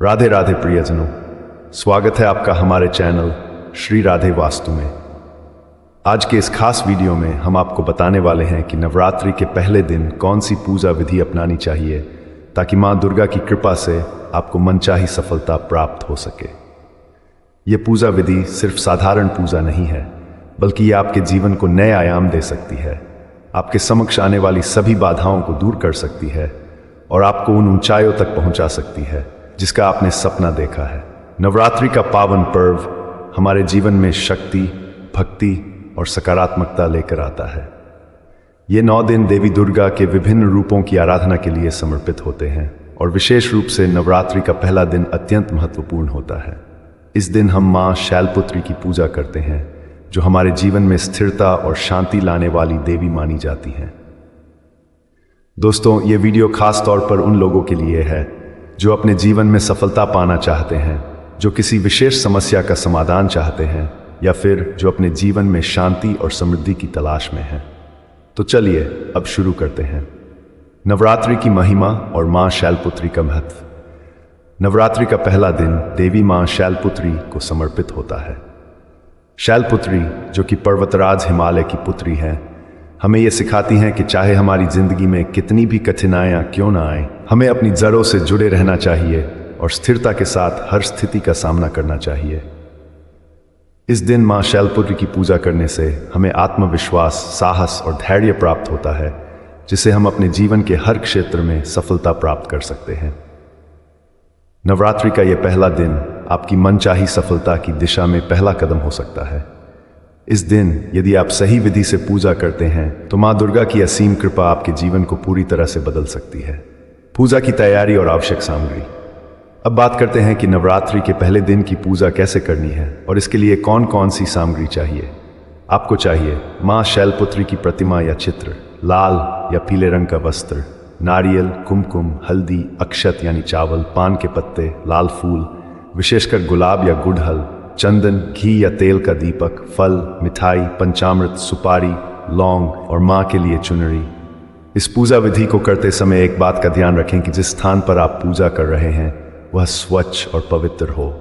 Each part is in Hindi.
राधे राधे प्रियजनों, स्वागत है आपका हमारे चैनल श्री राधे वास्तु में। आज के इस खास वीडियो में हम आपको बताने वाले हैं कि नवरात्रि के पहले दिन कौन सी पूजा विधि अपनानी चाहिए ताकि मां दुर्गा की कृपा से आपको मनचाही सफलता प्राप्त हो सके। ये पूजा विधि सिर्फ साधारण पूजा नहीं है, बल्कि ये आपके जीवन को नए आयाम दे सकती है, आपके समक्ष आने वाली सभी बाधाओं को दूर कर सकती है और आपको उन ऊंचाइयों तक पहुंचा सकती है जिसका आपने सपना देखा है। नवरात्रि का पावन पर्व हमारे जीवन में शक्ति, भक्ति और सकारात्मकता लेकर आता है। ये 9 दिन देवी दुर्गा के विभिन्न रूपों की आराधना के लिए समर्पित होते हैं और विशेष रूप से नवरात्रि का पहला दिन अत्यंत महत्वपूर्ण होता है। इस दिन हम मां शैलपुत्री की पूजा करते हैं, जो हमारे जीवन में स्थिरता और शांति लाने वाली देवी मानी जाती हैं। दोस्तों, ये वीडियो खास तौर पर उन लोगों के लिए है जो अपने जीवन में सफलता पाना चाहते हैं, जो किसी विशेष समस्या का समाधान चाहते हैं, या फिर जो अपने जीवन में शांति और समृद्धि की तलाश में हैं। तो चलिए अब शुरू करते हैं। नवरात्रि की महिमा और मां शैलपुत्री का महत्व। नवरात्रि का पहला दिन देवी मां शैलपुत्री को समर्पित होता है। शैलपुत्री, जो कि पर्वतराज हिमालय की पुत्री हैं, हमें यह सिखाती हैं कि चाहे हमारी जिंदगी में कितनी भी कठिनाइयां क्यों ना आए, हमें अपनी जड़ों से जुड़े रहना चाहिए और स्थिरता के साथ हर स्थिति का सामना करना चाहिए। इस दिन मां शैलपुत्री की पूजा करने से हमें आत्मविश्वास, साहस और धैर्य प्राप्त होता है, जिससे हम अपने जीवन के हर क्षेत्र में सफलता प्राप्त कर सकते हैं। नवरात्रि का यह पहला दिन आपकी मनचाही सफलता की दिशा में पहला कदम हो सकता है। इस दिन यदि आप सही विधि से पूजा करते हैं तो मां दुर्गा की असीम कृपा आपके जीवन को पूरी तरह से बदल सकती है। पूजा की तैयारी और आवश्यक सामग्री। अब बात करते हैं कि नवरात्रि के पहले दिन की पूजा कैसे करनी है और इसके लिए कौन कौन सी सामग्री चाहिए। आपको चाहिए मां शैलपुत्री की प्रतिमा या चित्र, लाल या पीले रंग का वस्त्र, नारियल, कुमकुम, हल्दी, अक्षत यानी चावल, पान के पत्ते, लाल फूल, विशेषकर गुलाब या गुड़हल, चंदन, घी या तेल का दीपक, फल, मिठाई, पंचामृत, सुपारी, लौंग और मां के लिए चुनरी। इस पूजा विधि को करते समय एक बात का ध्यान रखें कि जिस स्थान पर आप पूजा कर रहे हैं वह स्वच्छ और पवित्र हो।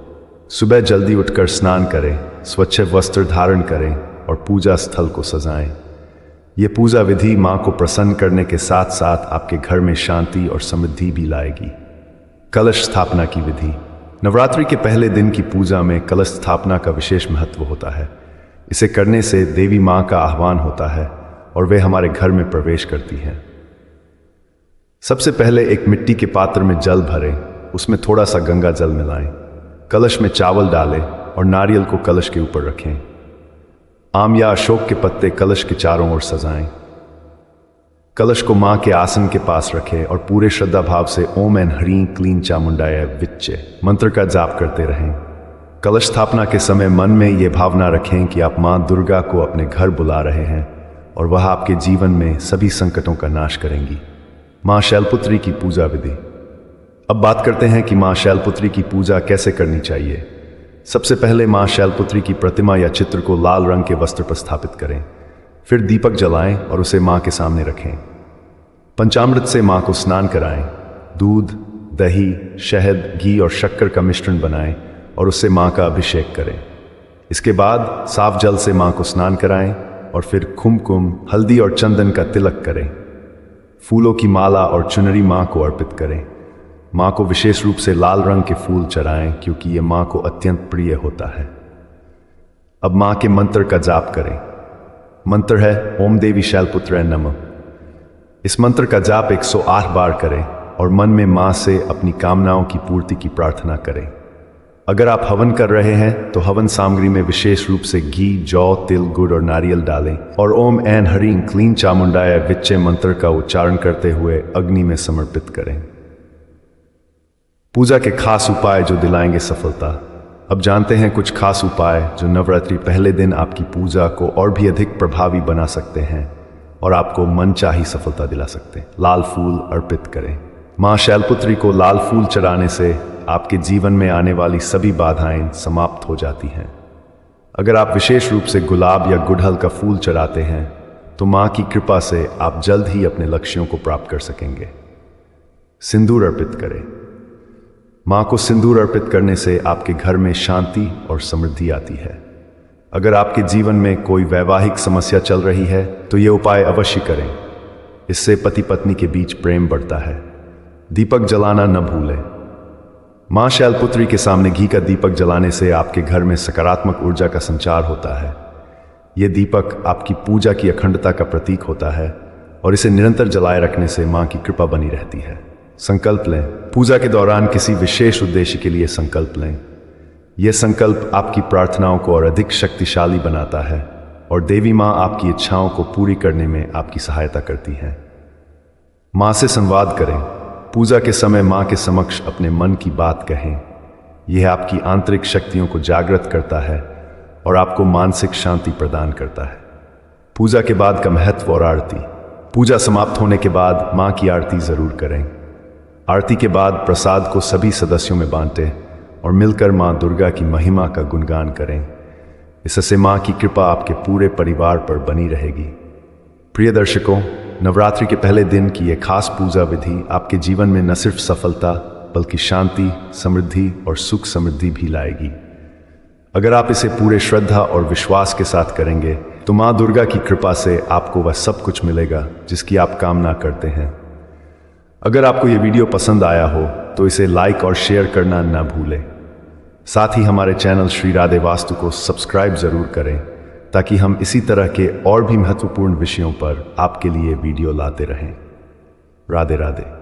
सुबह जल्दी उठकर स्नान करें, स्वच्छ वस्त्र धारण करें और पूजा स्थल को सजाएं। ये पूजा विधि मां को प्रसन्न करने के साथ साथ आपके घर में शांति और समृद्धि भी लाएगी। कलश स्थापना की विधि। नवरात्रि के पहले दिन की पूजा में कलश स्थापना का विशेष महत्व होता है। इसे करने से देवी मां का आह्वान होता है और वे हमारे घर में प्रवेश करती हैं। सबसे पहले एक मिट्टी के पात्र में जल भरें, उसमें थोड़ा सा गंगा जल मिलाएं, कलश में चावल डालें और नारियल को कलश के ऊपर रखें। आम या अशोक के पत्ते कलश के चारों ओर सजाएं। कलश को मां के आसन के पास रखें और पूरे श्रद्धा भाव से ओम एन ह्रीं क्लीं चामुंडाय विच्चे मंत्र का जाप करते रहें। कलश स्थापना के समय मन में ये भावना रखें कि आप मां दुर्गा को अपने घर बुला रहे हैं और वह आपके जीवन में सभी संकटों का नाश करेंगी। मां शैलपुत्री की पूजा विधि। अब बात करते हैं कि मां शैलपुत्री की पूजा कैसे करनी चाहिए। सबसे पहले मां शैलपुत्री की प्रतिमा या चित्र को लाल रंग के वस्त्र पर स्थापित करें। फिर दीपक जलाएं और उसे मां के सामने रखें। पंचामृत से मां को स्नान कराएं। दूध, दही, शहद, घी और शक्कर का मिश्रण बनाएं और उससे मां का अभिषेक करें। इसके बाद साफ जल से मां को स्नान कराएं और फिर कुमकुम, हल्दी और चंदन का तिलक करें। फूलों की माला और चुनरी मां को अर्पित करें। मां को विशेष रूप से लाल रंग के फूल चढ़ाएं, क्योंकि यह मां को अत्यंत प्रिय होता है। अब मां के मंत्र का जाप करें। मंत्र है ओम देवी शैलपुत्राय नमः। इस मंत्र का जाप 108 बार करें और मन में मां से अपनी कामनाओं की पूर्ति की प्रार्थना करें। अगर आप हवन कर रहे हैं तो हवन सामग्री में विशेष रूप से घी, जौ, तिल, गुड़ और नारियल डालें और ओम एन ह्रीं क्लीं चामुंडाय विच्चे मंत्र का उच्चारण करते हुए अग्नि में समर्पित करें। पूजा के खास उपाय जो दिलाएंगे सफलता। अब जानते हैं कुछ खास उपाय जो नवरात्रि पहले दिन आपकी पूजा को और भी अधिक प्रभावी बना सकते हैं और आपको मनचाही सफलता दिला सकते हैं। लाल फूल अर्पित करें। मां शैलपुत्री को लाल फूल चढ़ाने से आपके जीवन में आने वाली सभी बाधाएं समाप्त हो जाती हैं। अगर आप विशेष रूप से गुलाब या गुड़हल का फूल चढ़ाते हैं तो मां की कृपा से आप जल्द ही अपने लक्ष्यों को प्राप्त कर सकेंगे। सिंदूर अर्पित करें। माँ को सिंदूर अर्पित करने से आपके घर में शांति और समृद्धि आती है। अगर आपके जीवन में कोई वैवाहिक समस्या चल रही है तो ये उपाय अवश्य करें। इससे पति पत्नी के बीच प्रेम बढ़ता है। दीपक जलाना न भूलें। माँ शैलपुत्री के सामने घी का दीपक जलाने से आपके घर में सकारात्मक ऊर्जा का संचार होता है। यह दीपक आपकी पूजा की अखंडता का प्रतीक होता है और इसे निरंतर जलाए रखने से माँ की कृपा बनी रहती है। संकल्प लें। पूजा के दौरान किसी विशेष उद्देश्य के लिए संकल्प लें। यह संकल्प आपकी प्रार्थनाओं को और अधिक शक्तिशाली बनाता है और देवी माँ आपकी इच्छाओं को पूरी करने में आपकी सहायता करती हैं। माँ से संवाद करें। पूजा के समय माँ के समक्ष अपने मन की बात कहें। यह आपकी आंतरिक शक्तियों को जागृत करता है और आपको मानसिक शांति प्रदान करता है। पूजा के बाद का महत्व और आरती। पूजा समाप्त होने के बाद माँ की आरती जरूर करें। आरती के बाद प्रसाद को सभी सदस्यों में बांटें और मिलकर माँ दुर्गा की महिमा का गुणगान करें। इससे माँ की कृपा आपके पूरे परिवार पर बनी रहेगी। प्रिय दर्शकों, नवरात्रि के पहले दिन की यह खास पूजा विधि आपके जीवन में न सिर्फ सफलता बल्कि शांति, समृद्धि और सुख समृद्धि भी लाएगी। अगर आप इसे पूरे श्रद्धा और विश्वास के साथ करेंगे तो माँ दुर्गा की कृपा से आपको वह सब कुछ मिलेगा जिसकी आप कामना करते हैं। अगर आपको यह वीडियो पसंद आया हो तो इसे लाइक और शेयर करना न भूलें। साथ ही हमारे चैनल श्री राधे वास्तु को सब्सक्राइब जरूर करें ताकि हम इसी तरह के और भी महत्वपूर्ण विषयों पर आपके लिए वीडियो लाते रहें। राधे राधे।